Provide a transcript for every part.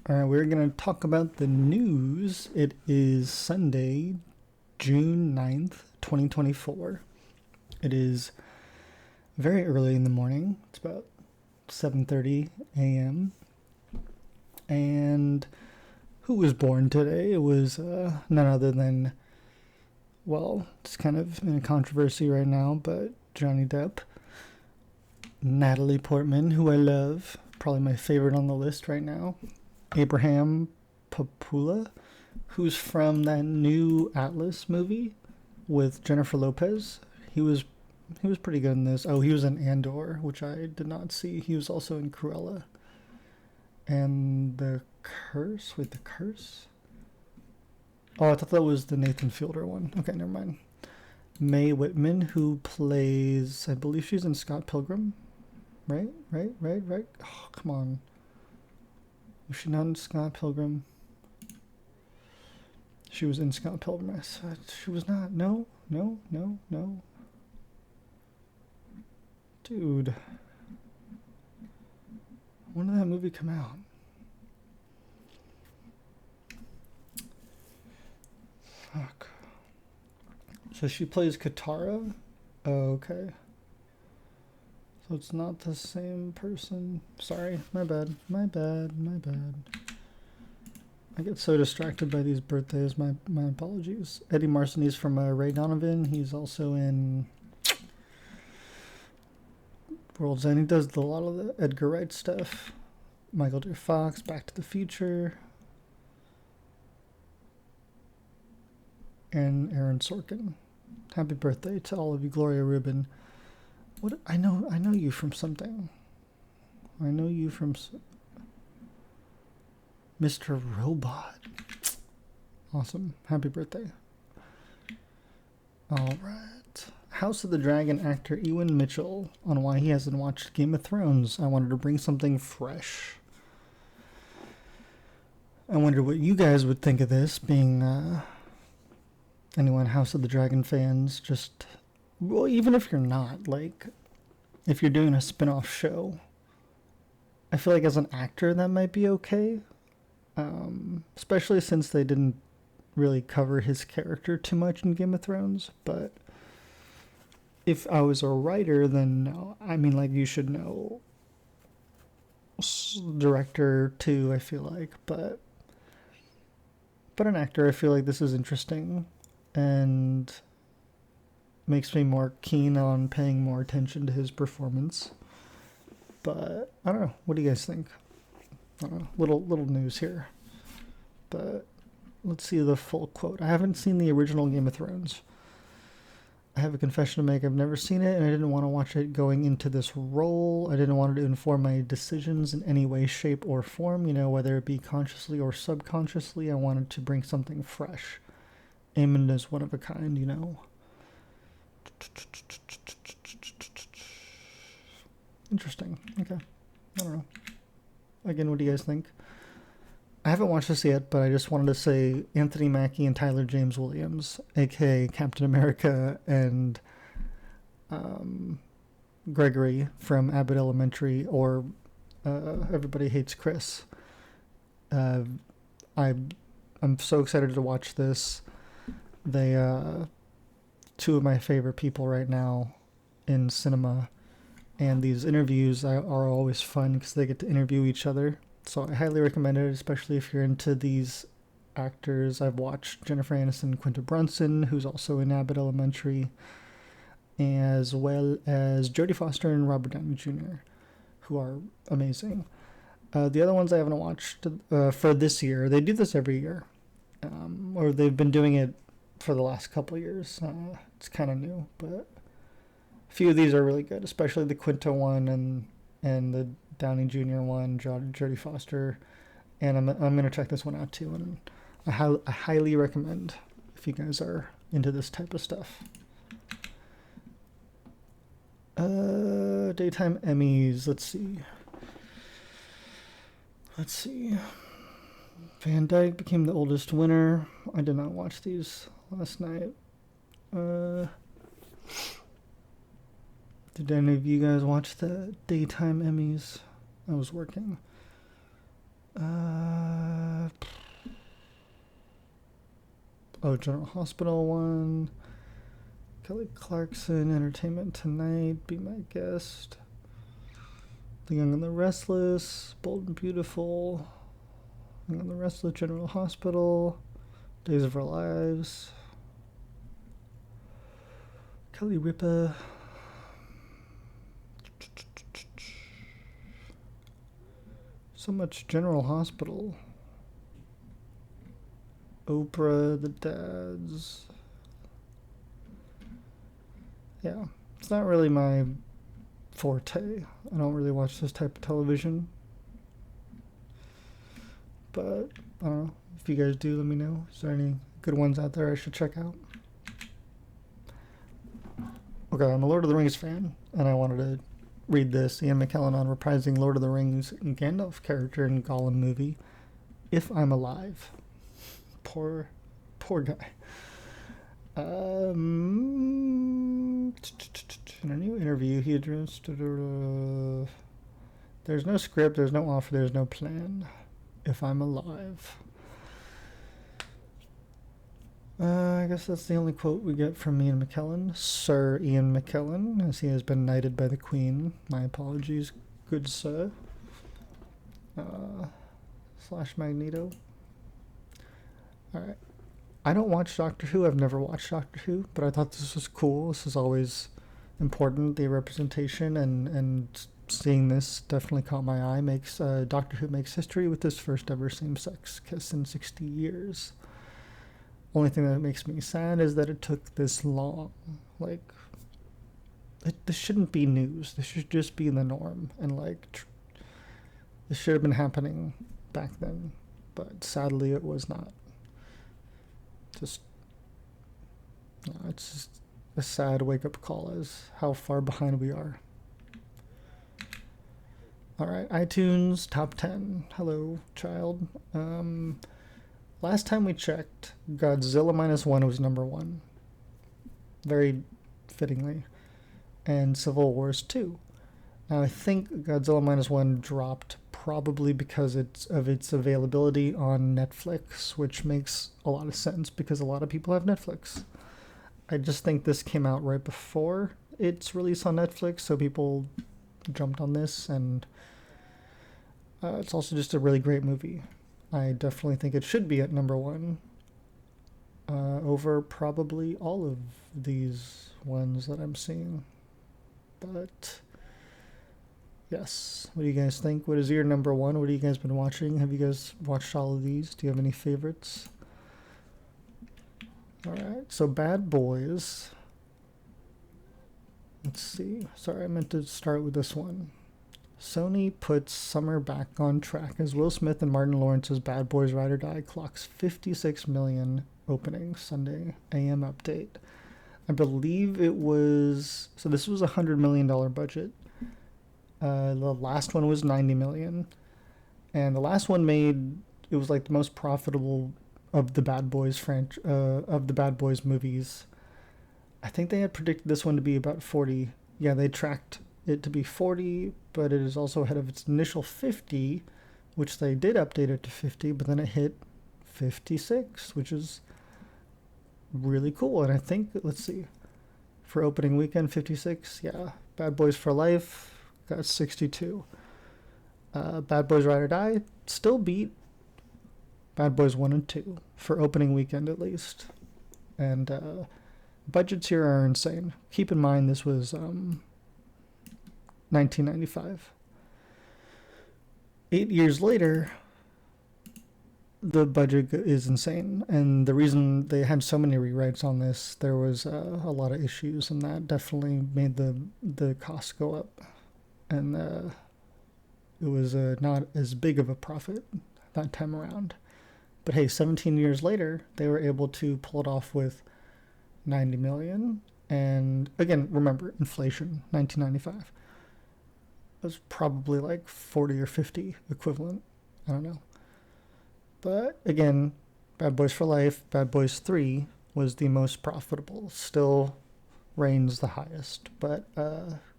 All right, we're going to talk about the news. It is Sunday, June 9th, 2024. It is very early in the morning. It's about 7:30 a.m. And who was born today? It was none other than, well, it's kind of in a controversy right now, but Johnny Depp, Natalie Portman, who I love, probably my favorite on the list right now, Abraham Papula, who's from that new Atlas movie with Jennifer Lopez. He was pretty good in this. Oh, he was in Andor, which I did not see. He was also in Cruella. And The Curse? Wait, The Curse? Oh, I thought that was the Nathan Fielder one. Okay, never mind. Mae Whitman, who plays, I believe she's in Scott Pilgrim. Right? Oh, come on. Was she not in Scott Pilgrim? She was in Scott Pilgrim. She was not. No. Dude. When did that movie come out? Fuck. So she plays Katara? Oh, okay. So it's not the same person. Sorry, my bad. I get so distracted by these birthdays. My apologies. Eddie Marcini's from Ray Donovan. He's also in World's End. He does a lot of the Edgar Wright stuff. Michael J. Fox, Back to the Future, and Aaron Sorkin. Happy birthday to all of you, Gloria Rubin. What I know you from something. I know you from Mr. Robot. Awesome. Happy birthday. All right. House of the Dragon actor Ewan Mitchell on why he hasn't watched Game of Thrones. I wanted to bring something fresh. I wonder what you guys would think of this, being anyone House of the Dragon fans. Just, well, even if you're not, like, if you're doing a spin-off show, I feel like as an actor that might be okay. Especially since they didn't really cover his character too much in Game of Thrones. But if I was a writer, then no. I mean, like, you should know director too, I feel like. But an actor, I feel like this is interesting and makes me more keen on paying more attention to his performance. But I don't know. What do you guys think? I don't know. Little news here. But let's see the full quote. I haven't seen the original Game of Thrones. I have a confession to make. I've never seen it, and I didn't want to watch it going into this role. I didn't want it to inform my decisions in any way, shape, or form, whether it be consciously or subconsciously. I wanted to bring something fresh. Aemon is one of a kind, Interesting. Okay. I don't know. Again, what do you guys think? I haven't watched this yet, but I just wanted to say Anthony Mackie and Tyler James Williams, aka Captain America and Gregory from Abbott Elementary, or Everybody Hates Chris. I'm so excited to watch this. They two of my favorite people right now in cinema, and these interviews are always fun because they get to interview each other. So I highly recommend it, especially if you're into these actors. I've watched Jennifer Aniston, Quinta Brunson, who's also in Abbott Elementary, as well as Jodie Foster and Robert Downey Jr., who are amazing. The other ones I haven't watched for this year, they do this every year, or they've been doing it for the last couple of years. It's kind of new, but a few of these are really good, especially the Quinta one and the Downey Jr. one, Jodie Foster, and I'm gonna check this one out too, and I highly recommend if you guys are into this type of stuff. Daytime Emmys. Let's see. Van Dyke became the oldest winner. I did not watch these last night. Did any of you guys watch the Daytime Emmys? I was working. Oh, General Hospital one. Kelly Clarkson, Entertainment Tonight, Be My Guest. The Young and the Restless, Bold and Beautiful. Young and the Restless, General Hospital, Days of Our Lives. Kelly Ripa. So much General Hospital. Oprah, The Dads. Yeah, it's not really my forte. I don't really watch this type of television. But, I don't know. If you guys do, let me know. Is there any good ones out there I should check out? Okay, I'm a Lord of the Rings fan, and I wanted to read this. Ian McKellen on reprising Lord of the Rings Gandalf character in Gollum movie, If I'm Alive. Poor guy. In a new interview, he addressed... there's no script, there's no offer, there's no plan. If I'm alive. I guess that's the only quote we get from Ian McKellen. Sir Ian McKellen, as he has been knighted by the Queen. My apologies, good sir. Slash Magneto. Alright. I don't watch Doctor Who. I've never watched Doctor Who, but I thought this was cool. This is always important, the representation, and seeing this definitely caught my eye. Doctor Who makes history with this first ever same-sex kiss in 60 years. Only thing that makes me sad is that it took this long. Like, this shouldn't be news. This should just be the norm. And, like, this should have been happening back then. But sadly, it was not. It's just a sad wake-up call as how far behind we are. Alright, iTunes Top 10. Hello, child. Last time we checked, Godzilla -1 was number 1. Very fittingly. And Civil Wars 2. Now, I think Godzilla -1 dropped probably because of its availability on Netflix, which makes a lot of sense because a lot of people have Netflix. I just think this came out right before its release on Netflix, so people jumped on this, and it's also just a really great movie. I definitely think it should be at number 1 over probably all of these ones that I'm seeing. But yes, what do you guys think? What is your number 1? What have you guys been watching? Have you guys watched all of these? Do you have any favorites? Alright, so Bad Boys. Let's see. Sorry, I meant to start with this one. Sony puts summer back on track as Will Smith and Martin Lawrence's Bad Boys Ride or Die clocks 56 million opening Sunday AM update. I believe it was... So this was a $100 million budget. The last one was 90 million. And the last one made... It was like the most profitable of the Bad Boys of the Bad Boys movies. I think they had predicted this one to be about 40. Yeah, they tracked it to be 40, but it is also ahead of its initial 50, which they did update it to 50, but then it hit 56, which is really cool. And I think, let's see, for opening weekend, 56, yeah. Bad Boys for Life got 62. Bad Boys Ride or Die still beat Bad Boys 1 and 2 for opening weekend at least. And budgets here are insane. Keep in mind this was 1995. 8 years later, the budget is insane, and the reason they had so many rewrites on this, there was a lot of issues, and that definitely made the costs go up, and it was not as big of a profit that time around. But hey, 17 years later, they were able to pull it off with 90 million, and again, remember, inflation, 1995. It was probably like 40 or 50 equivalent. I don't know. But again, Bad Boys for Life, Bad Boys 3 was the most profitable. Still reigns the highest. But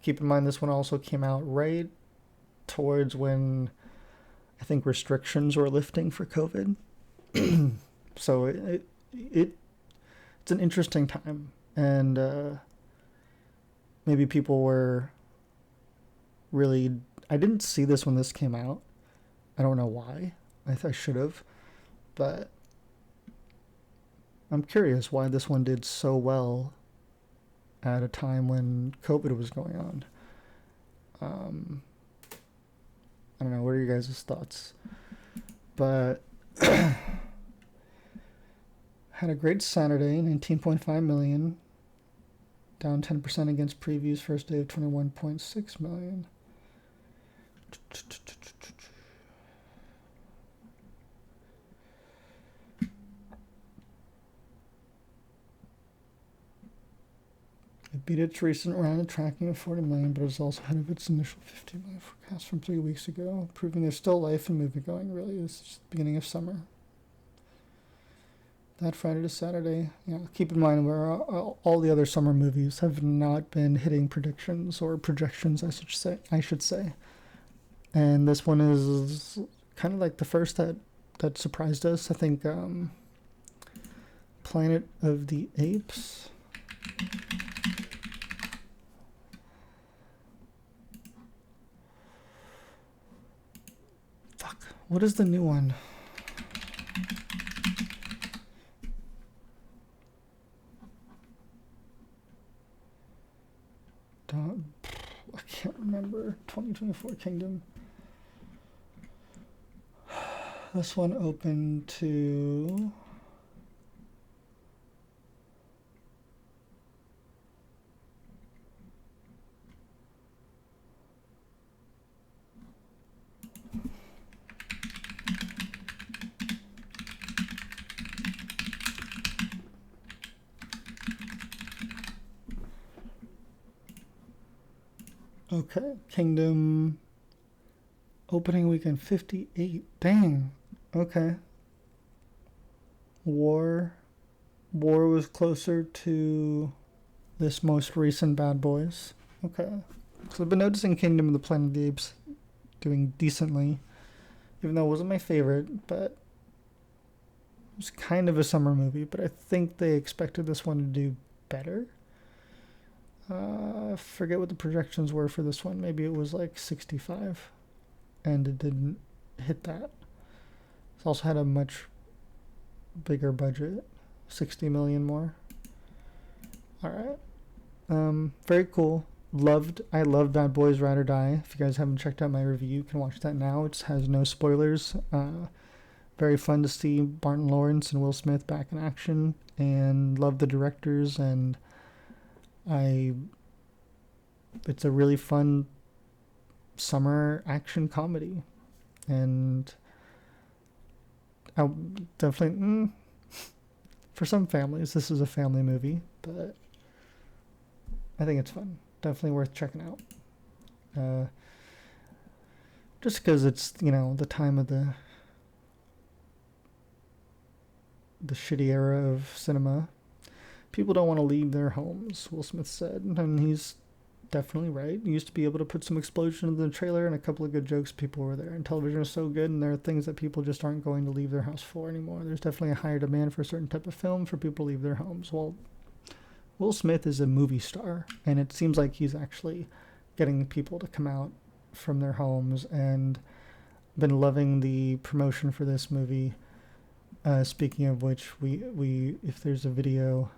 keep in mind this one also came out right towards when I think restrictions were lifting for COVID. So it it's an interesting time, and maybe people were really. I didn't see this when this came out. I don't know why. I should have, but I'm curious why this one did so well at a time when COVID was going on. I don't know. What are your guys' thoughts? But had a great Saturday, 19.5 million, down 10% against previews. First day of 21.6 million. It beat its recent round of tracking of 40 million, but is also ahead of its initial 50 million forecast from 3 weeks ago, proving there's still life and movie going. Really, it's just the beginning of summer. That Friday to Saturday, keep in mind where all the other summer movies have not been hitting predictions or projections, I should say. And this one is kind of like the first that surprised us. I think Planet of the Apes. What is the new one? I can't remember. 2024 Kingdom. This one opened to... Okay, Kingdom opening weekend 58. Dang. Okay. War was closer to this most recent Bad Boys. Okay. So I've been noticing Kingdom of the Planet of the Apes doing decently, even though it wasn't my favorite, but it was kind of a summer movie, but I think they expected this one to do better. I forget what the projections were for this one. Maybe it was like 65, and it didn't hit that. It's also had a much bigger budget, 60 million more. All right. Very cool. I love Bad Boys Ride or Die. If you guys haven't checked out my review, you can watch that now. It has no spoilers. Very fun to see Martin Lawrence and Will Smith back in action, and love the directors, and it's a really fun summer action comedy, and I definitely for some families this is a family movie, but I think it's fun. Definitely worth checking out. Just because it's the time of the shitty era of cinema. People don't want to leave their homes, Will Smith said, and he's definitely right. You used to be able to put some explosion in the trailer and a couple of good jokes, people were there, and television is so good, and there are things that people just aren't going to leave their house for anymore. There's definitely a higher demand for a certain type of film for people to leave their homes. Well, Will Smith is a movie star, and it seems like he's actually getting people to come out from their homes, and been loving the promotion for this movie. Speaking of which, we if there's a video...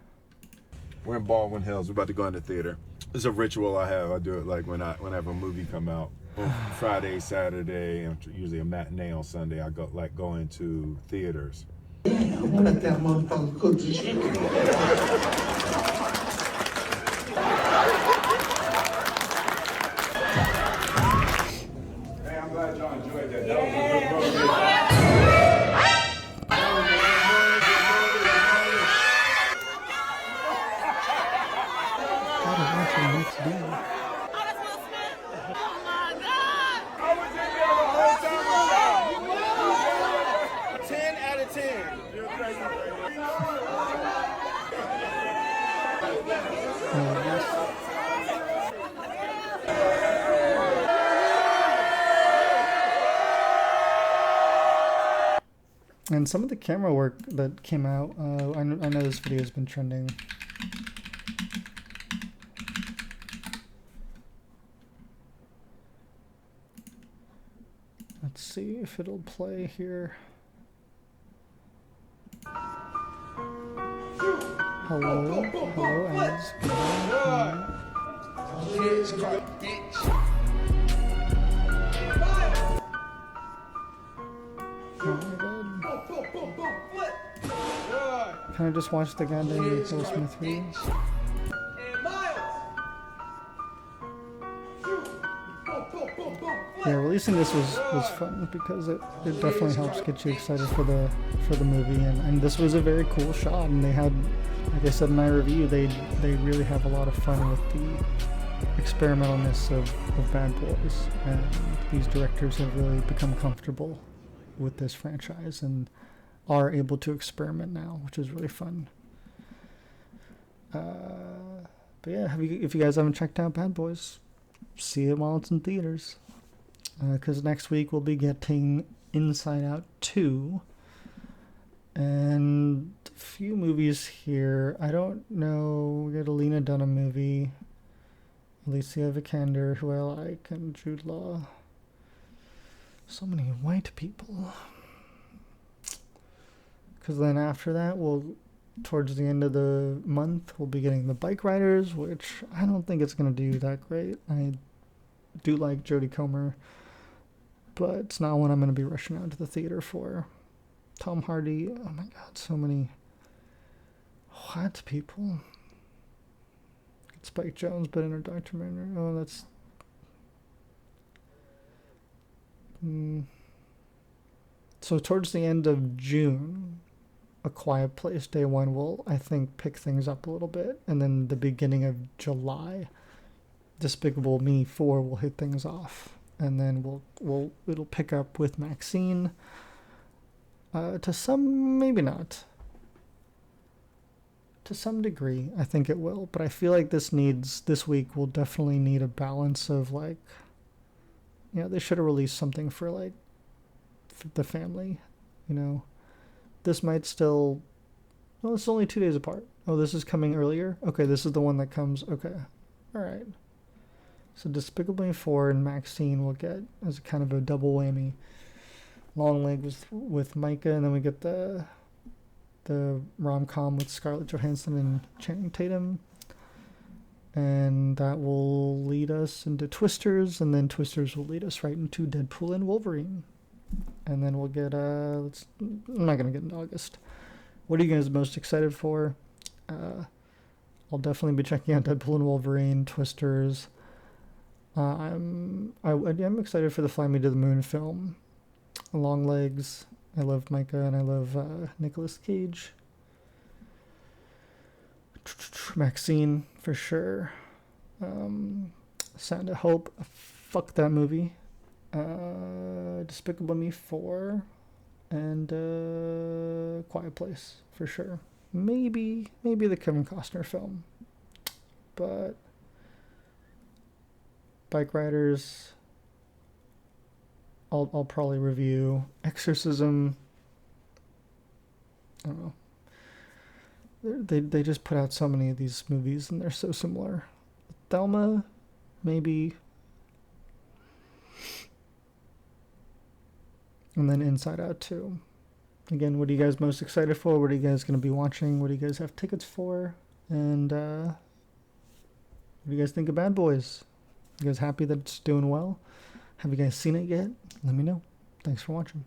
We're in Baldwin Hills. We're about to go in the theater. It's a ritual I have. I do it like whenever a movie come out. Friday, Saturday, and usually a matinee on Sunday. I go into theaters. Damn, let that motherfucker cook the chicken. Hey, I'm glad y'all enjoyed that. That was a good movie. Next day. And some of the camera work that came out, I know this video has been trending. Let's see if it'll play here. Hello, hello, ads. Can I just watch the goddamn Will Smith reads? Yeah, releasing this was fun because it definitely helps get you excited for the movie, and this was a very cool shot, and they had, like I said in my review, they really have a lot of fun with the experimentalness of Bad Boys, and these directors have really become comfortable with this franchise and are able to experiment now, which is really fun. But yeah, if you guys haven't checked out Bad Boys, see it while it's in theaters. Because next week we'll be getting Inside Out 2. And a few movies here. I don't know. We got a Lena Dunham movie. Alicia Vikander, who I like, and Jude Law. So many white people. Because then after that, towards the end of the month, we'll be getting The Bike Riders, which I don't think it's going to do that great. I do like Jodie Comer, but it's not one I'm going to be rushing out to the theater for. Tom Hardy, oh my god, so many white people. Spike Jonze, but in her Dr. Manor. Oh, that's... So towards the end of June, A Quiet Place Day 1 will, I think, pick things up a little bit. And then the beginning of July, Despicable Me 4 will hit things off. And then it'll pick up with Maxine. To some, maybe not. To some degree, I think it will. But I feel like this week will definitely need a balance of, like, you know, they should have released something for, like, for the family, you know. This might still, well, it's only 2 days apart. Oh, this is coming earlier? Okay, this is the one that comes, okay. All right. So Despicable Me 4 and Maxine will get as kind of a double whammy. Long Legs with Micah, and then we get the rom-com with Scarlett Johansson and Channing Tatum. And that will lead us into Twisters, and then Twisters will lead us right into Deadpool and Wolverine. And then we'll get, I'm not going to get into August. What are you guys most excited for? I'll definitely be checking out Deadpool and Wolverine, Twisters. I'm excited for the Fly Me to the Moon film. Long Legs. I love Micah and I love Nicolas Cage. Maxine, for sure. Sound of Hope. Fuck that movie. Despicable Me 4. And Quiet Place, for sure. Maybe the Kevin Costner film. But Bike Riders, I'll probably review. Exorcism, I don't know. They just put out so many of these movies and they're so similar. Thelma, maybe. And then Inside Out 2. Again, what are you guys most excited for? What are you guys going to be watching? What do you guys have tickets for? And what do you guys think of Bad Boys? You guys happy that it's doing well? Have you guys seen it yet? Let me know. Thanks for watching.